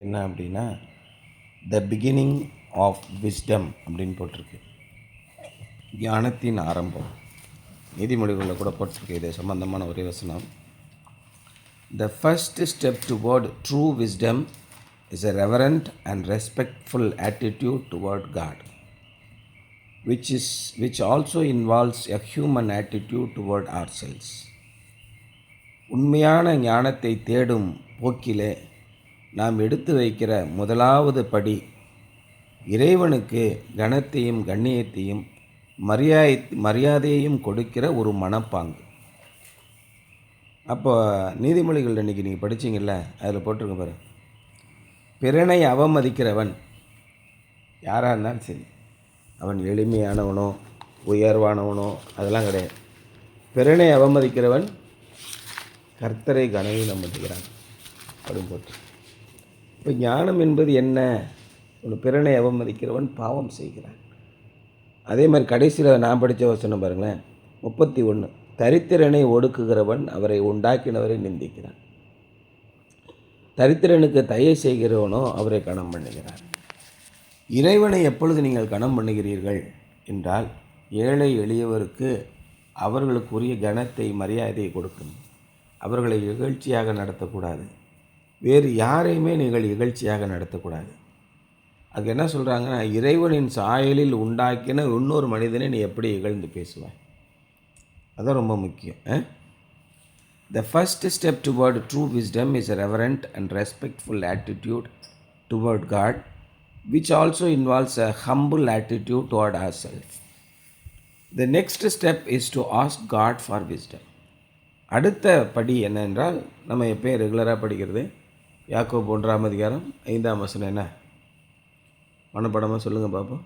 என்ன அப்படின்னா the beginning of wisdom அப்படின்னு போட்டிருக்கு. ஞானத்தின் ஆரம்பம். நீதிமொழிகளில் கூட போட்டிருக்கு இது சம்பந்தமான ஒரே வசனம். The first step toward true wisdom is a reverent and respectful attitude toward God, which also involves a human attitude toward ourselves. உண்மையான ஞானத்தை தேடும் போக்கிலே நாம் எடுத்து வைக்கிற முதலாவது படி இறைவனுக்கு கனத்தையும் கண்ணியத்தையும் மரியாதையையும் கொடுக்கிற ஒரு மனப்பாங்கு. அப்போ நீதிமொழிகள் இன்றைக்கி நீங்கள் படிச்சிங்கள்ல, அதில் போட்டிருக்க பாரு, பிறனை அவமதிக்கிறவன் யாராக இருந்தாலும் சரி, அவன் எளிமையானவனோ உயர்வானவனோ அதெல்லாம் கிடையாது. பிறனை அவமதிக்கிறவன் கர்த்தரை கனவீனம் பண்ணுகிறான் அப்படின்னு போட்டு. இப்போ ஞானம் என்பது என்ன? ஒரு பிறனை அவமதிக்கிறவன் பாவம் செய்கிறான். அதே மாதிரி கடைசியில் நான் படித்த வசனம் பாருங்களேன், 31, தரித்திரனை ஒடுக்குகிறவன் அவரை உண்டாக்கினவரை நிந்திக்கிறான். தரித்திரனுக்கு தயை செய்கிறவனோ அவரை கனம் பண்ணுகிறான். இறைவனை எப்பொழுது நீங்கள் கனம் பண்ணுகிறீர்கள் என்றால், ஏழை எளியவருக்கு அவர்களுக்குரிய கனத்தை மரியாதையை கொடுக்கணும். அவர்களை இகழ்ச்சியாக நடத்தக்கூடாது. வேறு யாரையுமே நீங்கள் இகழ்ச்சியாக நடத்தக்கூடாது. அது என்ன சொல்கிறாங்கன்னா, இறைவனின் சாயலில் உண்டாக்கின இன்னொரு மனிதனை நீ எப்படி இகழ்ந்து பேசுவாய்? அதுதான் ரொம்ப முக்கியம். The first step toward true wisdom is a reverent and respectful attitude toward God, which also involves a humble attitude toward ourselves. The next step is to ask God for wisdom. அடுத்த படி என்னென்றால், நம்ம எப்போயும் ரெகுலராக படிக்கிறது யாக்கோபு 1ஆம் அதிகாரம் 5ஆம் வசனம். என்ன மனப்படமாக சொல்லுங்கள் பாப்போம்.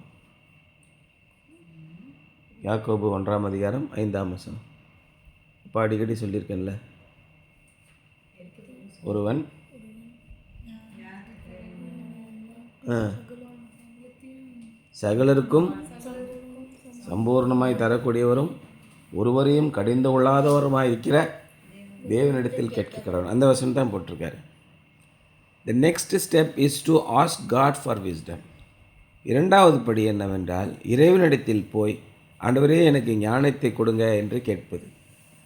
யாக்கோபு 1ஆம் அதிகாரம் 5ஆம் வசனம். இப்போ அடிக்கடி சொல்லியிருக்கேன்ல, ஒருவன் சகலருக்கும் சம்பூர்ணமாய் தரக்கூடியவரும் ஒருவரையும் கடிந்து கொள்ளாதவருமாய் இருக்கிற தேவனிடத்தில் கேட்க கடவுள். அந்த வசனம் தான் போட்டிருக்காரு. The next step is to ask God for wisdom. இரண்டாவது படி என்னவென்றால், இறைவனிடத்தில் போய் ஆண்டவரே எனக்கு ஞானத்தை கொடுங்க என்று கேட்பது.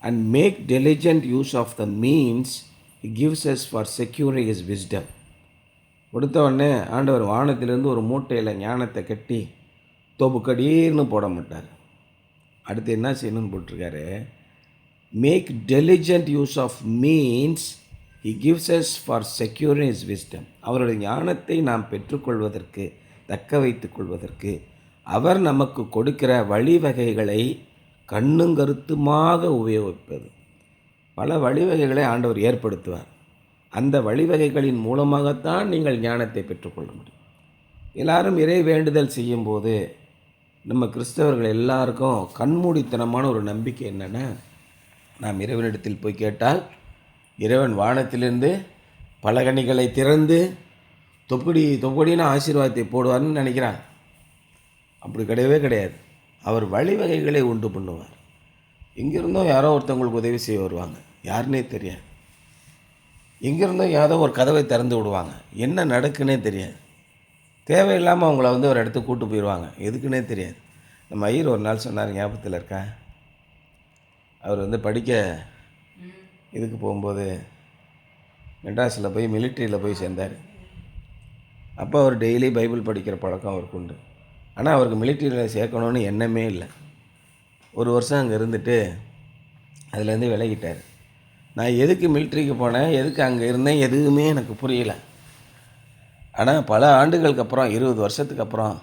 And make diligent use of the means he gives us for securing his wisdom. கொடுத்த உடனே ஆண்டவர் வானத்திலிருந்து ஒரு மூட்டையில் ஞானத்தை கட்டி தொபுக்கடீர்னு போட மாட்டார். அடுத்து என்ன செய்யணும்னு போட்டிருக்காரு, make diligent use of means he gives us for securing his wisdom. அவருடைய ஞானத்தை நாம் பெற்றுக்கொள்வதற்கு, தக்க வைத்துக் கொள்வதற்கு அவர் நமக்கு கொடுக்கிற வழிவகைகளை கண்ணுங்கருத்துமாக உபயோகிப்பது. பல வழிவகைகளை ஆண்டவர் ஏற்படுத்துவார். அந்த வழிவகைகளின் மூலமாகத்தான் நீங்கள் ஞானத்தை பெற்றுக்கொள்ள முடியும். எல்லாரும் இறை வேண்டுதல் செய்யும்போது நம்ம கிறிஸ்தவர்கள் எல்லாருக்கும் கண்மூடித்தனமான ஒரு நம்பிக்கை என்னென்னா, நாம் இறைவனிடத்தில் போய் கேட்டால் இறைவன் வானத்திலிருந்து பலகணிகளை திறந்து தொப்படின்னு ஆசீர்வாதத்தை போடுவார்னு நினைக்கிறான். அப்படி கிடையவே கிடையாது. அவர் வழிவகைகளை உண்டு பண்ணுவார். எங்கிருந்தோ யாரோ ஒருத்தவங்களுக்கு உதவி செய்ய வருவாங்க, யாருன்னே தெரியாது. எங்கிருந்தோ யாரோ ஒரு கதவை திறந்து விடுவாங்க, என்ன நடக்குன்னே தெரியாது. தேவையில்லாமல் அவங்கள ஒரு இடத்துக்கு கூட்டு போயிடுவாங்க, எதுக்குன்னே தெரியாது. நம்ம ஐயர் ஒரு நாள் சொன்னார், ஞாபகத்தில் இருக்கா? அவர் படிக்க இதுக்கு போகும்போது மெட்ராஸில் போய் மிலிட்ரியில் போய் சேர்ந்தார். அப்போ அவர் டெய்லி பைபிள் படிக்கிற பழக்கம் அவருக்கு உண்டு. ஆனால் அவருக்கு மிலிட்ரியில் சேர்க்கணுன்னு எண்ணமே இல்லை. ஒரு வருஷம் அங்கே இருந்துட்டு அதுலேருந்து விலகிட்டார். நான் எதுக்கு மிலிட்ரிக்கு போனேன், எதுக்கு அங்கே இருந்தேன், எதுவுமே எனக்கு புரியலை. ஆனால் பல ஆண்டுகளுக்கு அப்புறம், 20 வருஷத்துக்கு அப்புறம்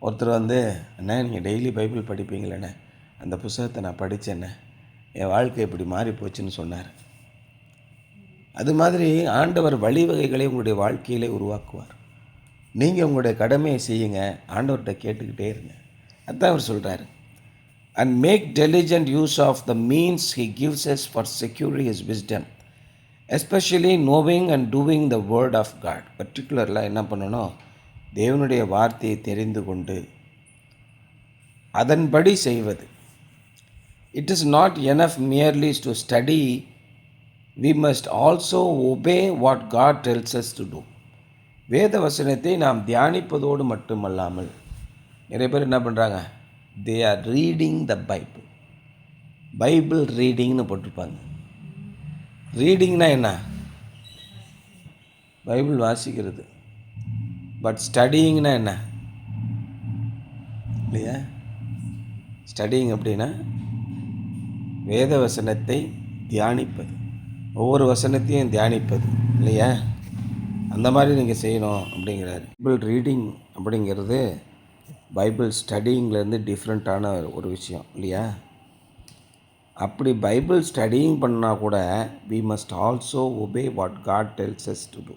ஒருத்தர் அண்ணா நீங்கள் டெய்லி பைபிள் படிப்பீங்களேண்ணே, அந்த புத்தகத்தை நான் படித்தேண்ணே, என் வாழ்க்கை இப்படி மாறி போச்சுன்னு சொன்னார். அது மாதிரி ஆண்டவர் வழிவகைகளை உங்களுடைய வாழ்க்கையிலே உருவாக்குவார். நீங்கள் உங்களுடைய கடமையை செய்யுங்க, ஆண்டவர்கிட்ட கேட்டுக்கிட்டே இருங்க. அதுதான் அவர் சொல்கிறார். And make diligent use of the means he gives us for securing his wisdom, especially knowing and doing the word of God. பர்டிகுலரில் என்ன பண்ணணும், தேவனுடைய வார்த்தையை தெரிந்து கொண்டு அதன்படி செய்வது. It is not enough merely to study, we must also obey what God tells us to do. வேத வசனத்தை நாம் தியானிப்பதோடு மட்டுமல்லாமல் நிறைய பேர் என்ன பண்ணுறாங்க, they are reading the Bible. Bible ரீடிங்னு போட்டிருப்பாங்க. ரீடிங்னா என்ன? பைபிள் வாசிக்கிறது. பட் ஸ்டடியிங்னா என்ன இல்லையா? ஸ்டடியிங் அப்படின்னா வேத வசனத்தை தியானிப்பது, ஒவ்வொரு வசனத்தையும் தியானிப்பது இல்லையா? அந்த மாதிரி நீங்கள் செய்யணும் அப்படிங்கிறாரு. பைபிள் ரீடிங் அப்படிங்கிறது பைபிள் ஸ்டடியிங்லேருந்து டிஃப்ரெண்ட்டான ஒரு விஷயம் இல்லையா? அப்படி பைபிள் ஸ்டடியிங் பண்ணால் கூட we must also obey what God tells us to do.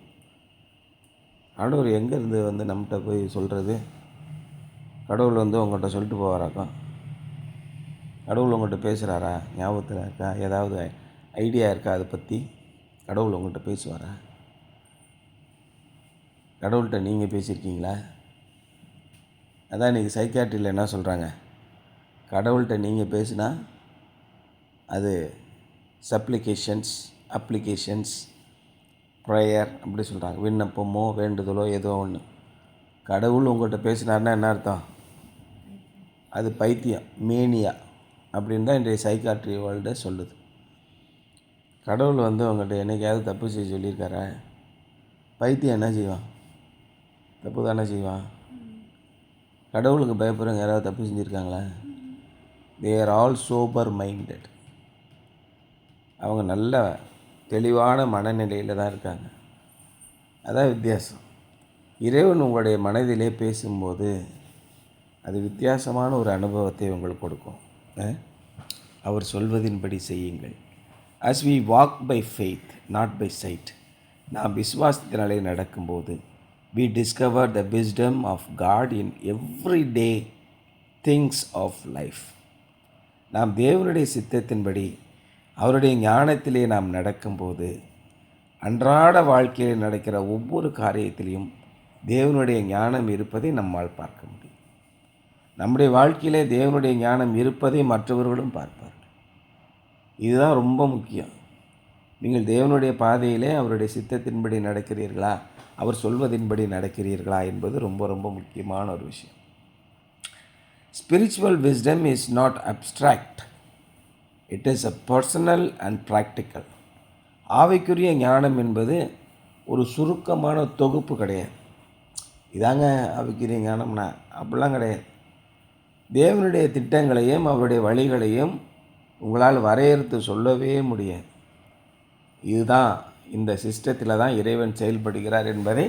ஆண்டவர் எங்கேருந்து நம்மகிட்ட போய் சொல்கிறது? கடவுள் உங்கள்கிட்ட சொல்லிட்டு போவாராக்கா? கடவுள் உங்கள்கிட்ட பேசுகிறாரா? ஞாபகத்தில் இருக்கா? ஏதாவது ஐடியா இருக்கா அதை பற்றி? கடவுள் உங்கள்கிட்ட பேசுவாரா? கடவுள்கிட்ட நீங்கள் பேசியிருக்கீங்களா? அதான் இன்றைக்கி சைக்காட்ரியில் என்ன சொல்கிறாங்க, கடவுள்கிட்ட நீங்கள் பேசுனா அது சப்ளிகேஷன்ஸ், அப்ளிகேஷன்ஸ், ப்ரேயர் அப்படி சொல்கிறாங்க. விண்ணப்பமோ வேண்டுதலோ ஏதோ ஒன்று. கடவுள் உங்கள்கிட்ட பேசினார்னா என்ன அர்த்தம்? அது பைத்தியம், மேனியா அப்படின்னு தான் இன்றைய சைக்காட்ரி வேர்ல்டு சொல்லுது. கடவுள் உங்கள்கிட்ட என்னைக்காவது தப்பு செய்ய சொல்லியிருக்காரா? பைத்தியம் என்ன செய்வான்? தப்பு தானே செய்வான். கடவுளுக்கு பயப்படுறவங்க யாராவது தப்பு செஞ்சுருக்காங்களா? They are all sober minded. அவங்க நல்ல தெளிவான மனநிலையில் தான் இருக்காங்க. அதான் வித்தியாசம். இறைவன் உங்களுடைய மனதிலே பேசும்போது அது வித்தியாசமான ஒரு அனுபவத்தை உங்களுக்கு கொடுக்கும். அவர் சொல்வதின்படி செய்யுங்கள். as we walk by faith not by sight, நாம் விசுவாசத்தினாலே நடக்கும்போது we discover the wisdom of God in everyday things of life. நாம் தேவனுடைய சித்தத்தின்படி அவருடைய ஞானத்திலே நாம் நடக்கும்போது அன்றாட வாழ்க்கையில் நடக்கிற ஒவ்வொரு காரியத்திலையும் தேவனுடைய ஞானம் இருப்பதை நம்மால் பார்க்க முடியும். நம்முடைய வாழ்க்கையிலே தேவனுடைய ஞானம் இருப்பதை மற்றவர்களும் பார்ப்பார்கள். இதுதான் ரொம்ப முக்கியம். நீங்கள் தேவனுடைய பாதையிலே அவருடைய சித்தத்தின்படி நடக்கிறீர்களா, அவர் சொல்வதின்படி நடக்கிறீர்களா என்பது ரொம்ப ரொம்ப முக்கியமான ஒரு விஷயம். Spiritual wisdom is not abstract, it is a personal and practical. ஆவிக்குரிய ஞானம் என்பது ஒரு சுருக்கமான தொகுப்பு கிடையாது. இதாங்க ஆவிக்குரிய ஞானம்னா அப்படிலாம் கிடையாது. தேவனுடைய திட்டங்களையும் அவருடைய வழிகளையும் உங்களால் வரையறுத்து சொல்லவே முடியாது. இதுதான், இந்த சிஸ்டத்தில் தான் இறைவன் செயல்படுகிறார் என்பதை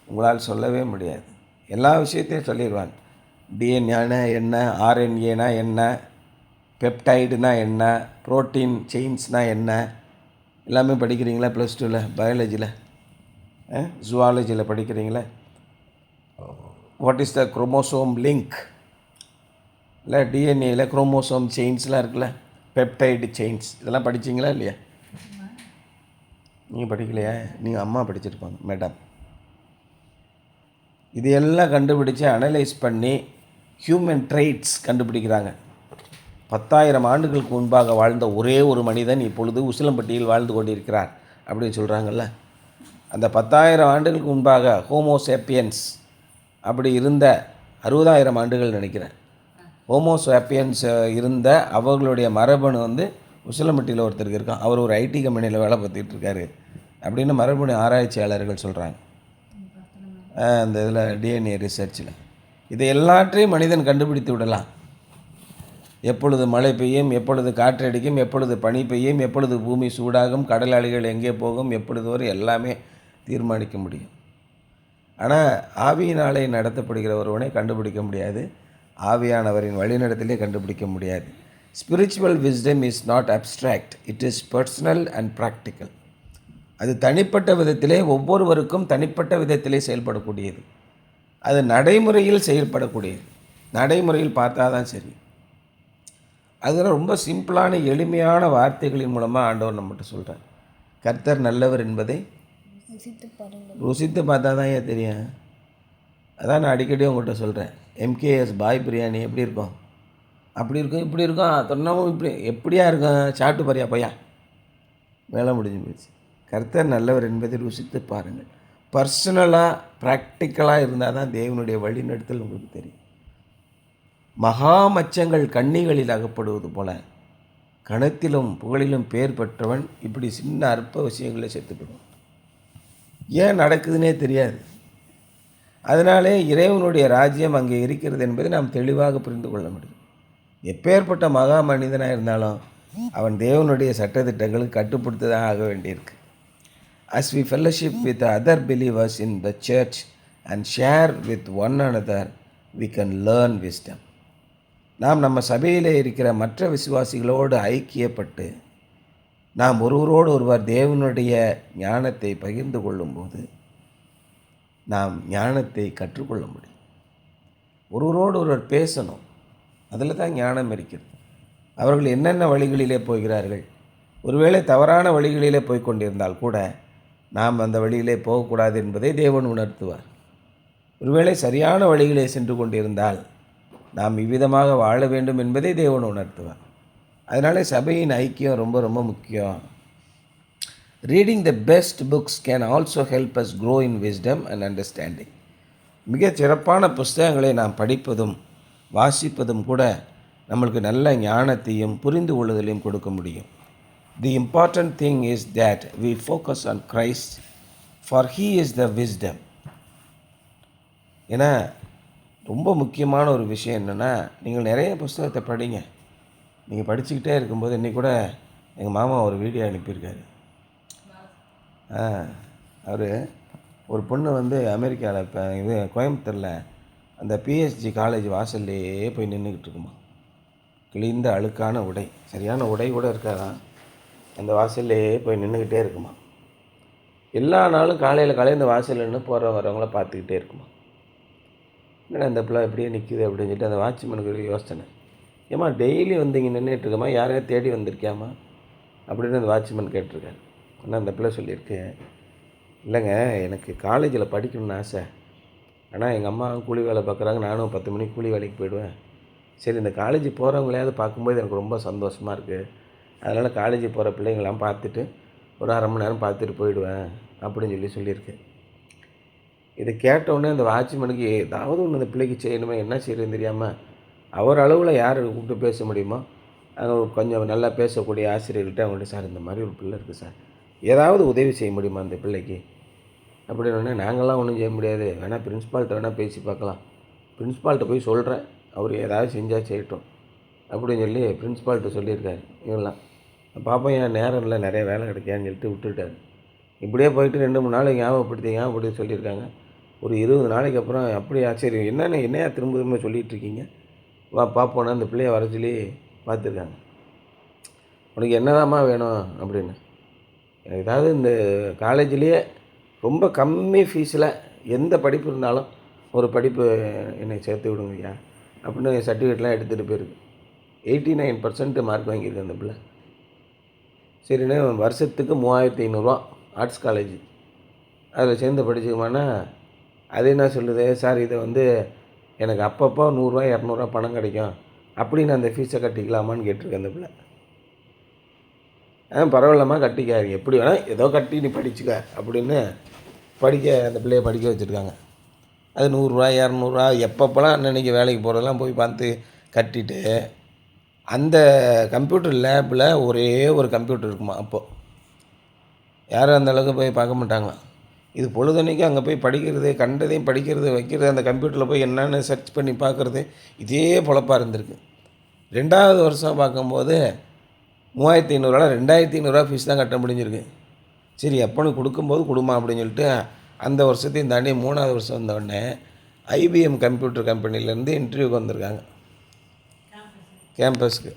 உங்களால் சொல்லவே முடியாது. எல்லா விஷயத்தையும் சொல்லிடுவாங்க. டிஎன்ஏனா என்ன, ஆர்என்ஏனா என்ன, பெப்டைடுனா என்ன, புரோட்டீன் செயின்ஸ்னால் என்ன, எல்லாமே படிக்கிறீங்களா ப்ளஸ் டூவில்? பயாலஜியில், ஜுவாலஜியில் படிக்கிறீங்களா? What is the chromosome link? இல்லை டிஎன்ஏயில் குரோமோசோம் செயின்ஸ்லாம் இருக்குல்ல, பெப்டைடு செயின்ஸ், இதெல்லாம் படிச்சிங்களா இல்லையா? நீங்கள் படிக்கலையா? நீங்கள் அம்மா படிச்சிருப்பாங்க மேடம். இது எல்லாம் கண்டுபிடிச்சி அனலைஸ் பண்ணி ஹியூமன் ட்ரைட்ஸ் கண்டுபிடிக்கிறாங்க. 10,000 ஆண்டுகளுக்கு முன்பாக வாழ்ந்த ஒரே ஒரு மனிதன் இப்பொழுது உசிலம்பட்டியில் வாழ்ந்து கொண்டிருக்கிறார் அப்படின்னு சொல்கிறாங்கல்ல. அந்த 10,000 ஆண்டுகளுக்கு முன்பாக ஹோமோசேப்பியன்ஸ் அப்படி இருந்த 60,000 ஆண்டுகள் நினைக்கிறேன், ஹோமோசேப்பியன்ஸ் இருந்த அவர்களுடைய மரபணு உசிலம்பட்டியில் ஒருத்தருக்கு இருக்கான். அவர் ஒரு ஐடி கம்பெனியில் வேலை பார்த்துட்டு இருக்காரு அப்படின்னு மரபணு ஆராய்ச்சியாளர்கள் சொல்கிறாங்க. அந்த இதில் டிஎன்ஏ ரிசர்ச்சில் இதை எல்லாற்றையும் மனிதன் கண்டுபிடித்து விடலாம். எப்பொழுது மழை பெய்யும், எப்பொழுது காற்றடிக்கும், எப்பொழுது பனி பெய்யும், எப்பொழுது பூமி சூடாகும், கடல் அலைகள் எங்கே போகும், எப்பொழுது வரை எல்லாமே தீர்மானிக்க முடியும். ஆனால் ஆவியினாலே நடத்தப்படுகிற ஒருவனை கண்டுபிடிக்க முடியாது. ஆவியானவரின் வழிநடத்திலே கண்டுபிடிக்க முடியாது. Spiritual wisdom is not abstract, it is personal and practical. அது தனிப்பட்ட விதத்திலே, ஒவ்வொருவருக்கும் தனிப்பட்ட விதத்திலே செயல்படக்கூடியது. அது நடைமுறையில் செயல்படக்கூடியது. நடைமுறையில் பார்த்தா தான் சரி. அதில் ரொம்ப சிம்பிளான எளிமையான வார்த்தைகளின் மூலமாக ஆண்டவர் நம்மகிட்ட சொல்கிறார். கர்த்தர் நல்லவர் என்பதை ருசித்து பார்த்தா தான் ஏன் தெரியும். அதான் நான் அடிக்கடி உங்கள்கிட்ட சொல்கிறேன். எம்கேஎஸ் பாய் பிரியாணி எப்படி இருக்கும்? அப்படி இருக்கும், இப்படி இருக்கும், தொன்னாவும் இப்படி எப்படியா இருக்கும், சாப்பிட்டு பாரியா பையா, வேலை முடிஞ்சு போச்சு. கர்த்தர் நல்லவர் என்பதை ருசித்து பாருங்கள். பர்சனலாக ப்ராக்டிக்கலாக இருந்தால் தான் தேவனுடைய வழிநடத்தல் உங்களுக்கு தெரியும். மகா மச்சங்கள் கண்ணிகளில் அகப்படுவது போல கணத்திலும் புகழிலும் பேர் பெற்றவன் இப்படி சின்ன அற்ப விஷயங்களை செத்துக்கிடுவான். ஏன் நடக்குதுன்னே தெரியாது. அதனாலே இறைவனுடைய ராஜ்யம் அங்கே இருக்கிறது என்பதை நாம் தெளிவாக புரிந்து கொள்ள முடியும். எப்பேற்பட்ட மகா மனிதனாக இருந்தாலும் அவன் தேவனுடைய சட்டத்திட்டங்களுக்கு கட்டுப்படுத்தி தான் ஆக வேண்டியிருக்கு. As we fellowship with other believers in the church and share with one another, we can learn wisdom. நாம் நம்ம சபையிலே இருக்கிற மற்ற விசுவாசிகளோடு ஐக்கியப்பட்டு நாம் ஒருவரோடு ஒருவர் தேவனுடைய ஞானத்தை பகிர்ந்து கொள்ளும்போது நாம் ஞானத்தை கற்றுக்கொள்ள முடியும். ஒருவரோடு ஒருவர் பேசணும், அதில் தான் ஞானம் இருக்கிறது. அவர்கள் என்னென்ன வழிகளிலே போகிறார்கள், ஒருவேளை தவறான வழிகளிலே போய் கொண்டிருந்தால் கூட நாம் அந்த வழியிலே போகக்கூடாது என்பதை தேவன் உணர்த்துவார். ஒருவேளை சரியான வழிகளே சென்று கொண்டிருந்தால் நாம் இவ்விதமாக வாழ வேண்டும் என்பதை தேவன் உணர்த்துவார். அதனால சபையின் ஐக்கியம் ரொம்ப ரொம்ப முக்கியம். Reading the best books can also help us grow in wisdom and understanding. மிகச் சிறப்பான புஸ்தகங்களை நாம் படிப்பதும் வாசிப்பதும் கூட நம்மளுக்கு நல்ல ஞானத்தையும் புரிந்து கொள்ளுதலையும் கொடுக்க முடியும். The important thing is that we focus on Christ, for He is the wisdom. ஏன்னா ரொம்ப முக்கியமான ஒரு விஷயம் என்னென்னா, நீங்கள் நிறைய புஸ்தகத்தை படிங்க. நீங்கள் படிச்சுக்கிட்டே இருக்கும்போது இன்றைக்கி கூட எங்கள் மாமா ஒரு வீடியோ அனுப்பியிருக்காரு. அவர் ஒரு பொண்ணு வந்து அமெரிக்காவில் இப்போ இது கோயம்புத்தூரில் அந்த பிஎஸ்ஜி காலேஜ் வாசல்லையே போய் நின்றுக்கிட்டு இருக்குமா. கிழிந்த அழுக்கான உடை, சரியான உடை கூட இருக்காதான், அந்த வாசல்லையே போய் நின்றுக்கிட்டே இருக்குமா. எல்லா நாளும் காலையில் இந்த வாசல் நின்று போகிற வரவங்கள பார்த்துக்கிட்டே இருக்குமா. என்னடா அந்த பிள்ளை எப்படியே நிற்கிது அப்படின்னு சொல்லிட்டு அந்த வாட்ச்மேனுக்கு ஒரு யோசனை, ஏம்மா டெய்லி வந்து இங்கே நின்றுட்டுருக்கம்மா, யாரையும் தேடி வந்திருக்கியாம்மா அப்படின்னு அந்த வாட்ச்மேன் கேட்டிருக்காரு. ஆனால் அந்த பிள்ளை சொல்லியிருக்கு, இல்லைங்க எனக்கு காலேஜில் படிக்கணும்னு ஆசை, ஆனால் எங்கள் அம்மா கூலி வேலை பார்க்குறாங்க, நானும் 10 மணிக்கு கூலி வேலைக்கு போயிடுவேன். சரி இந்த காலேஜ் போகிறவங்களையாவது பார்க்கும்போது எனக்கு ரொம்ப சந்தோஷமாக இருக்குது, அதனால் காலேஜ் போகிற பிள்ளைங்களாம் பார்த்துட்டு ஒரு 1/2 மணி நேரம் பார்த்துட்டு போயிடுவேன் அப்படின்னு சொல்லியிருக்கு. இதை கேட்டவுடனே அந்த வாட்ச்மேனுக்கு ஏதாவது ஒன்று அந்த பிள்ளைக்கு செய்யணுமே, என்ன செய்யறதுன்னு தெரியாமல் அவர் அளவில் யார் கூப்பிட்டு பேச முடியுமோ அங்கே கொஞ்சம் நல்லா பேசக்கூடிய ஆசிரியர்கிட்ட அவங்கள்ட்ட, சார் இந்த மாதிரி ஒரு பிள்ளை இருக்குது சார், ஏதாவது உதவி செய்ய முடியுமா அந்த பிள்ளைக்கு அப்படின்னு. நாங்கள்லாம் ஒன்றும் செய்ய முடியாது, வேணால் பிரின்ஸ்பால்கிட்ட வேணால் பேசி பார்க்கலாம், பிரின்ஸ்பால்கிட்ட போய் சொல்கிறேன், அவர் ஏதாவது செஞ்சால் செய்யட்டும் அப்படின்னு சொல்லி பிரின்ஸ்பால்கிட்ட சொல்லியிருக்காரு. இவங்களாம் பாப்பா என் நேரம் இல்லை, நிறைய வேலை கிடைக்கான்னு சொல்லிட்டு விட்டுட்டார். இப்படியே போயிட்டு 2-3 நாள் ஞாபகப்படுத்தி சொல்லியிருக்காங்க. ஒரு 20 நாளைக்கு அப்புறம் அப்படியா, சரி என்னையா திரும்ப சொல்லிகிட்ருக்கீங்க, வா பார்ப்போன்னா அந்த பிள்ளைய வர சொல்லி பார்த்துருக்காங்க. உனக்கு என்னதாம்மா வேணும் அப்படின்னு, எனக்கு ஏதாவது இந்த காலேஜ்லேயே ரொம்ப கம்மி ஃபீஸில் எந்த படிப்பு இருந்தாலும் ஒரு படிப்பு என்னை சேர்த்து விடுங்கய்யா அப்படின்னு சர்டிஃபிகேட்லாம் எடுத்துகிட்டு போயிருக்கு. 89% மார்க் வாங்கியிருக்கு அந்த பிள்ளை. சரிண்ணே வருஷத்துக்கு 3500 ஆர்ட்ஸ் காலேஜ், அதில் சேர்ந்து படிச்சுக்குமானா அது என்ன சொல்லுது, சார் இதை வந்து எனக்கு அப்பப்போ 100 200 பணம் கிடைக்கும் அப்படின்னு அந்த ஃபீஸை கட்டிக்கலாமான்னு கேட்டிருக்கு அந்த பிள்ளை. பரவாயில்லம்மா கட்டிக்காரு, எப்படி வேணால் ஏதோ கட்டி நீ படிச்சுக்க அப்படின்னு அந்த பிள்ளைய படிக்க வச்சுருக்காங்க. அது 100 200 எப்பப்போலாம் அன்னைக்கு வேலைக்கு போகிறதெல்லாம் போய் பார்த்து கட்டிட்டு, அந்த கம்ப்யூட்டர் லேபில் ஒரே ஒரு கம்ப்யூட்டர் இருக்குமா. அப்போது யாரும் அந்த அளவுக்கு போய் பார்க்க மாட்டாங்களாம். இது பொழுதன்னைக்கு அங்கே போய் படிக்கிறது, கண்டதையும் படிக்கிறது, வைக்கிறது, அந்த கம்ப்யூட்டரில் போய் என்னென்னு சர்ச் பண்ணி பார்க்குறது, இதே பொழப்பாக இருந்திருக்கு. 2வது வருஷம் பார்க்கும்போது 3500 2500 ஃபீஸ் தான் கட்ட முடிஞ்சிருக்கு. சரி எப்போன்னு கொடுக்கும்போது கொடுமா அப்படின்னு சொல்லிட்டு அந்த வருஷத்தையும் தாண்டி 3வது வருஷம் வந்தோடனே ஐபிஎம் கம்ப்யூட்டர் கம்பெனிலேருந்து இன்டர்வியூக்கு வந்திருக்காங்க கேம்பஸ்க்கு.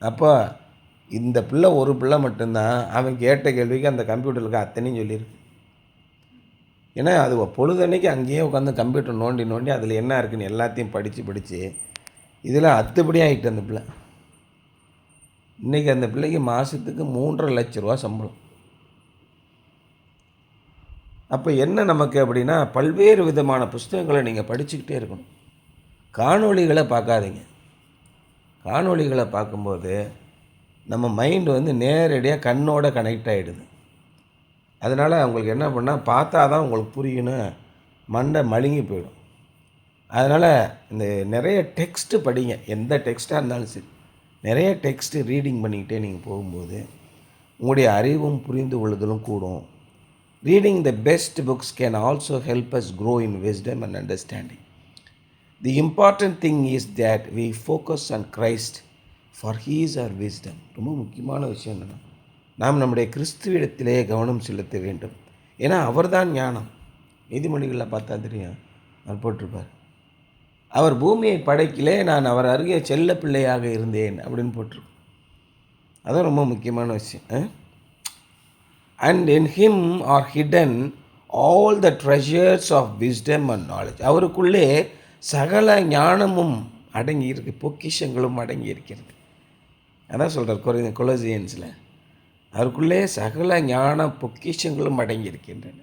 அப்போ இந்த பிள்ளை ஒரு பிள்ளை மட்டும்தான் அவன் கேட்ட கேள்விக்கு அந்த கம்ப்யூட்டருக்கு அத்தனையும் சொல்லியிருக்கு. ஏன்னா அது பொழுதன்னைக்கு அங்கேயே உட்காந்து கம்ப்யூட்டர் நோண்டி அதில் என்ன இருக்குன்னு எல்லாத்தையும் படித்து இதில் அத்துப்படி ஆகிட்டு அந்த பிள்ளை. இன்றைக்கி அந்த பிள்ளைக்கு மாதத்துக்கு 3.5 லட்ச ரூபா சம்பளம். அப்போ என்ன நமக்கு அப்படின்னா, பல்வேறு விதமான புஸ்தகங்களை நீங்கள் படிச்சுக்கிட்டே இருக்கணும். காணொளிகளை பார்க்காதீங்க. காணொளிகளை பார்க்கும்போது நம்ம மைண்டு வந்து நேரடியாக கண்ணோட கனெக்ட் ஆகிடுது. அதனால் அவங்களுக்கு என்ன பண்ணால் பார்த்தா தான் உங்களுக்கு புரியணும், மண்டை மழுங்கி போயிடும். அதனால் இந்த நிறைய டெக்ஸ்ட்டு படிங்க. எந்த டெக்ஸ்ட்டாக இருந்தாலும் சரி, நிறைய டெக்ஸ்ட்டு ரீடிங் பண்ணிக்கிட்டே நீங்கள் போகும்போது உங்களுடைய அறிவும் புரிந்து கொள்ளுதலும் கூடும். Reading the best books can also help us grow in wisdom and understanding. The important thing is that we focus on Christ for he is our wisdom. ரொம்ப முக்கியமான விஷயம் என்னென்னா, நாம் நம்முடைய கிறிஸ்துவிடத்திலே கவனம் செலுத்த வேண்டும். ஏன்னா அவர் தான் ஞானம். நீதிமொழிகளில் பார்த்தா தெரியும், அவர் போட்டிருப்பார், அவர் பூமியை படைக்கிலே நான் அவர் அருகே செல்ல பிள்ளையாக இருந்தேன் அப்படின்னு போட்டிருக்கோம். அதான் ரொம்ப முக்கியமான விஷயம். And in him are hidden all the treasures of wisdom and knowledge. அவருக்குள்ளே சகல ஞானமும் அடங்கி இருக்கு, பொக்கிஷங்களும் அடங்கி இருக்கிறது. அதான் சொல்கிறார் கொலோசியன்ஸில், அவருக்குள்ளே சகல ஞான பொக்கிஷங்களும் அடங்கி இருக்கின்றன.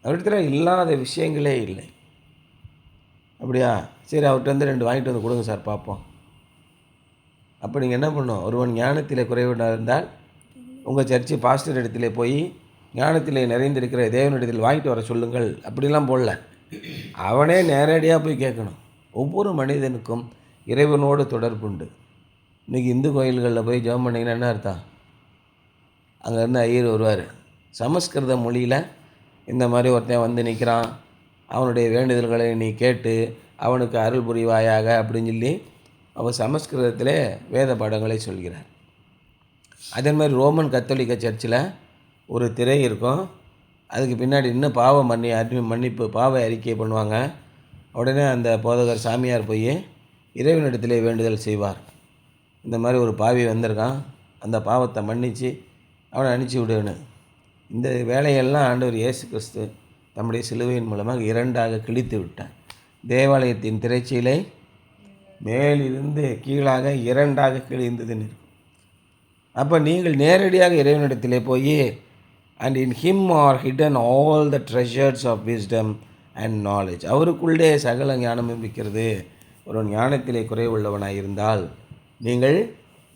அவர்கிட்ட இல்லாத விஷயங்களே இல்லை. அப்படியா, சரி அவர்கிட்ட வந்து 2 வாங்கிட்டு வந்து கொடுங்க சார் பார்ப்போம். அப்போ நீங்கள் என்ன பண்ணணும், ஒருவன் ஞானத்தில் குறைவாக இருந்தால் உங்கள் சர்ச்சு பாஸ்டர் இடத்துல போய் ஞானத்தில் நிறைந்திருக்கிற தேவனிடத்தில் வாங்கிட்டு வர சொல்லுங்கள் அப்படிலாம் போடல. அவனே நேரடியாக போய் கேட்கணும். ஒவ்வொரு மனிதனுக்கும் இறைவனோடு தொடர்புண்டு. இன்றைக்கி இந்து கோயில்களில் போய் ஜெபம் பண்ணிங்கன்னா என்ன அர்த்தம், அங்கேருந்து ஐயர் வருவார், சமஸ்கிருத மொழியில் இந்த மாதிரி ஒருத்தன் வந்து நிற்கிறான், அவனுடைய வேண்டுதல்களை நீ கேட்டு அவனுக்கு அருள் புரிவாயாக அப்படின்னு சொல்லி அவர் சமஸ்கிருதத்திலே வேத பாடங்களை சொல்கிறார். அதே மாதிரி ரோமன் கத்தோலிக்க சர்ச்சில் ஒரு திரை இருக்கும், அதுக்கு பின்னாடி இன்னும் மன்னிப்பு பாவ அறிக்கை பண்ணுவாங்க. உடனே அந்த போதகர் சாமியார் போய் இறைவனிடத்திலே வேண்டுதல் செய்வார். இந்த மாதிரி ஒரு பாவி வந்திருக்கான், அந்த பாவத்தை மன்னித்து அவனை அனுப்பிச்சி விடுன்னு. இந்த வேலையெல்லாம் ஆண்டவர் இயேசு கிறிஸ்து தம்முடைய சிலுவையின் மூலமாக 2ஆக கிழித்து விட்டார். தேவாலயத்தின் திரைச்சீலை மேலிருந்து கீழாக 2ஆக கிழிந்ததுன்னு இருக்கும். அப்போ நீங்கள் நேரடியாக இறைவனிடத்திலே போய் and in him are hidden all the treasures of wisdom and knowledge. அவருக்குள்ளே சகல ஞானமும் இருக்கிறது. ஒரு ஞானத்திலே குறைவுள்ளவனாக இருந்தால் நீங்கள்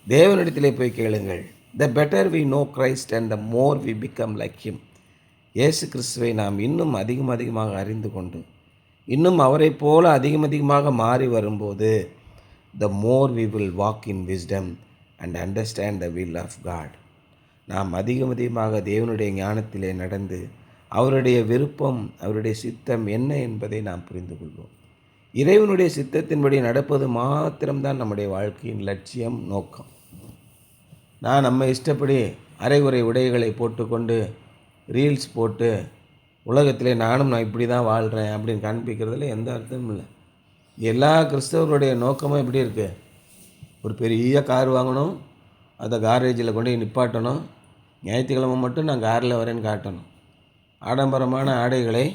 தேவனிடத்திலே போய் கேளுங்கள். The better we know Christ and the more we become like him. இயேசு கிறிஸ்துவை நாம் இன்னும் அதிகமாக அறிந்து கொண்டு இன்னும் அவரை போல அதிகமாக மாறி வரும்போது the more we will walk in wisdom and understand the will of God. நாம் அதிகமாக தேவனுடைய ஞானத்திலே நடந்து அவருடைய விருப்பம், அவருடைய சித்தம் என்ன என்பதை நாம் புரிந்து கொள்வோம். இறைவனுடைய சித்தத்தின்படி நடப்பது மாத்திரம்தான் நம்முடைய வாழ்க்கையின் லட்சியம், நோக்கம். நம்ம இஷ்டப்படி அரைகுறை உடைகளை போட்டுக்கொண்டு ரீல்ஸ் போட்டு உலகத்திலே நான் இப்படி தான் வாழ்கிறேன் அப்படின்னு காண்பிக்கிறதுல எந்த அர்த்தமும் இல்லை. எல்லா கிறிஸ்தவருடைய நோக்கமும் எப்படி இருக்குது, ஒரு பெரிய கார் வாங்கணும், அதை காரேஜில் கொண்டு போய் நிப்பாட்டணும், ஞாயிற்றுக்கிழமை மட்டும் நான் காரில் வரேன்னு காட்டணும், ஆடம்பரமான ஆடைகளை,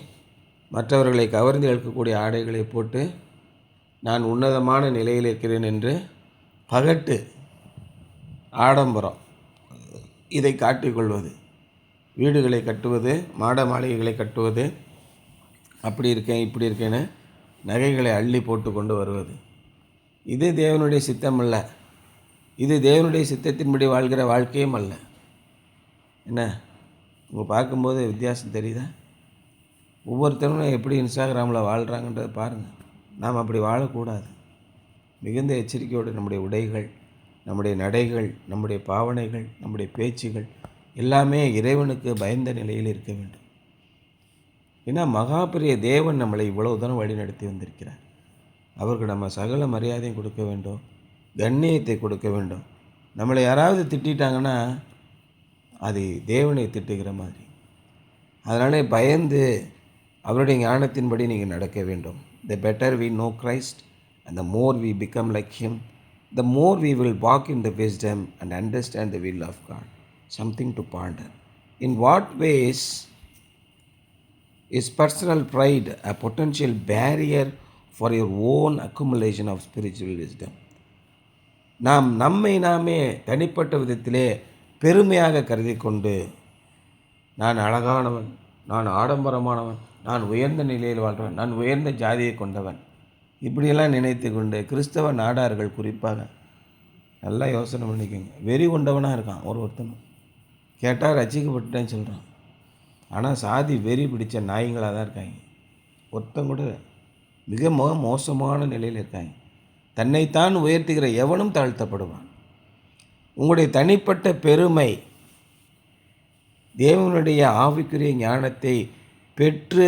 மற்றவர்களை கவர்ந்து இழுக்கக்கூடிய ஆடைகளை போட்டு நான் உன்னதமான நிலையில் இருக்கிறேன் என்று பகட்டு ஆடம்பரம் இதை காட்டிக்கொள்வது, வீடுகளை கட்டுவது, மாட மாளிகைகளை கட்டுவது, அப்படி இருக்கேன் இப்படி இருக்கேன்னு நகைகளை அள்ளி போட்டு கொண்டு வருவது, இது தேவனுடைய சித்தம் அல்ல. இது தேவனுடைய சித்தத்தின்படி வாழ்கிற வாழ்க்கையும் அல்ல. என்ன உங்கள் பார்க்கும்போது வித்தியாசம் தெரியுதா? ஒவ்வொருத்தரும் எப்படி இன்ஸ்டாகிராமில் வாழ்கிறாங்கன்றதை பாருங்கள். நாம் அப்படி வாழக்கூடாது. மிகுந்த எச்சரிக்கையோடு நம்முடைய உடைகள், நம்முடைய நடைகள், நம்முடைய பாவனைகள், நம்முடைய பேச்சுகள் எல்லாமே இறைவனுக்கு பயந்த நிலையில் இருக்க வேண்டும். ஏன்னா மகாபெரிய தேவன் நம்மளை இவ்வளவு தூரம் வழி நடத்தி வந்திருக்கிறார். அவருக்கு நம்ம சகல மரியாதையும் கொடுக்க வேண்டும், கண்ணியத்தை கொடுக்க வேண்டும். நம்மளை யாராவது திட்டாங்கன்னா அது தேவனை திட்டுகிற மாதிரி. அதனாலே பயந்து அவருடைய ஞானத்தின்படி நீங்கள் நடக்க வேண்டும். The better we know Christ and the more we become like him, the more we will walk in the wisdom and understand the will of God. Something to ponder. In what ways is personal pride a potential barrier for your own accumulation of spiritual wisdom? நம்மை நாமே தனிப்பட்ட விதத்திலே பெருமையாக கருதி கொண்டு நான் அழகானவன், நான் ஆடம்பரமானவன், நான் உயர்ந்த நிலையில் வாழ்கிறவன், நான் உயர்ந்த ஜாதியை கொண்டவன், இப்படியெல்லாம் நினைத்து கொண்டு கிறிஸ்தவ நாடார்கள் குறிப்பாக நல்லா யோசனை பண்ணிக்கோங்க. வெறி கொண்டவனாக இருக்கான் ஒருத்தனும். கேட்டால் ரசிக்கப்பட்டுட்டேன்னு சொல்கிறான். ஆனால் சாதி வெறி பிடிச்ச நாய்ங்களாக தான் இருக்காங்க. ஒருத்தன் கூட மிக மோசமான நிலையில் இருக்காங்க. தன்னைத்தான் உயர்த்துகிற எவனும் தாழ்த்தப்படுவான். உங்களுடைய தனிப்பட்ட பெருமை தேவனுடைய ஆவிக்குரிய ஞானத்தை பெற்று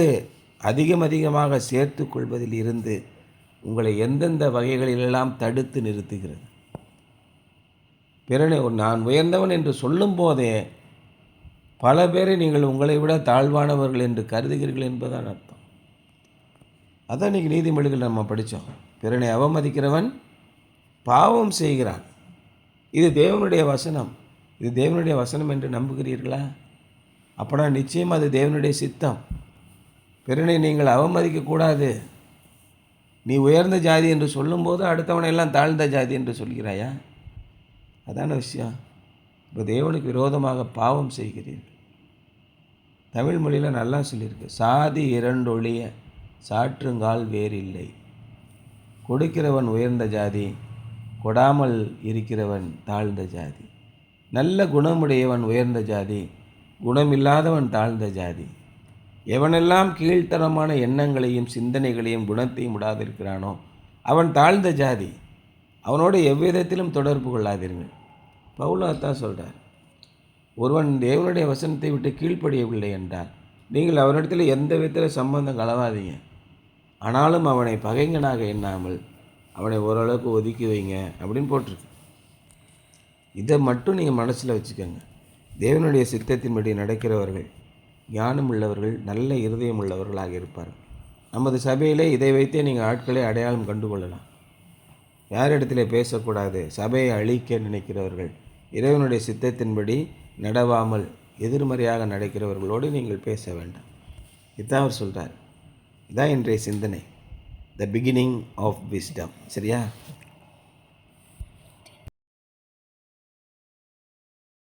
அதிகமாக சேர்த்து கொள்வதில் இருந்து உங்களை எந்தெந்த வகைகளிலெல்லாம் தடுத்து நிறுத்துகிறது. பிறனை நான் உயர்ந்தவன் என்று சொல்லும் போதே பல பேரை நீங்கள் உங்களை விட தாழ்வானவர்கள் என்று கருதுகிறீர்கள் என்பதுதான் அர்த்தம். அதான் இன்றைக்கி நீதிமொழிகள் நம்ம படித்தோம். பிறனை அவமதிக்கிறவன் பாவம் செய்கிறான். இது தேவனுடைய வசனம். இது தேவனுடைய வசனம் என்று நம்புகிறீர்களா? அப்போனா நிச்சயம் அது தேவனுடைய சித்தம். பிறனை நீங்கள் அவமதிக்கக்கூடாது. நீ உயர்ந்த ஜாதி என்று சொல்லும்போது அடுத்தவனை எல்லாம் தாழ்ந்த ஜாதி என்று சொல்கிறாயா? அதான விஷயம். இப்போ தேவனுக்கு விரோதமாக பாவம் செய்கிறீர்கள். தமிழ் மொழியில் நல்லா சொல்லியிருக்கு, சாதி இரண்டொழிய சாற்றுங்கால் வேறில்லை. கொடுக்கிறவன் உயர்ந்த ஜாதி, கொடாமல் இருக்கிறவன் தாழ்ந்த ஜாதி. நல்ல குணமுடையவன் உயர்ந்த ஜாதி, குணமில்லாதவன் தாழ்ந்த ஜாதி. எவனெல்லாம் கீழ்த்தரமான எண்ணங்களையும் சிந்தனைகளையும் குணத்தையும் விடாதிருக்கிறானோ அவன் தாழ்ந்த ஜாதி. அவனோடு எவ்விதத்திலும் தொடர்பு கொள்ளாதீர்கள். பவுலாத்தான் சொல்கிறார், ஒருவன் தேவனுடைய வசனத்தை விட்டு கீழ்ப்படியவில்லை என்றால் நீங்கள் அவனிடத்தில் எந்த விதத்தில் சம்பந்தம் கலவாதீங்க. ஆனாலும் அவனை பகைங்கனாக எண்ணாமல் அவனை ஓரளவுக்கு ஒதுக்கி வைங்க அப்படின்னு போட்டிருக்கு. இதை மட்டும் நீங்கள் மனசில் வச்சுக்கோங்க. தேவனுடைய சித்தத்தின்படி நடக்கிறவர்கள் ஞானம் உள்ளவர்கள், நல்ல இருதயம் உள்ளவர்களாக இருப்பார்கள். நமது சபையிலே இதை வைத்தே நீங்கள் ஆட்களை அடையாளம் கண்டுகொள்ளலாம். யார் இடத்துல பேசக்கூடாது, சபையை அழிக்க நினைக்கிறவர்கள், இறைவனுடைய சித்தத்தின்படி நடவாமல் எதிர்மறையாக நடக்கிறவர்களோடு நீங்கள் பேச வேண்டாம். இதான் அவர் சொல்கிறார். இதான் இன்றைய சிந்தனை, த பிகினிங் ஆஃப் விஸ்டம். சரியா?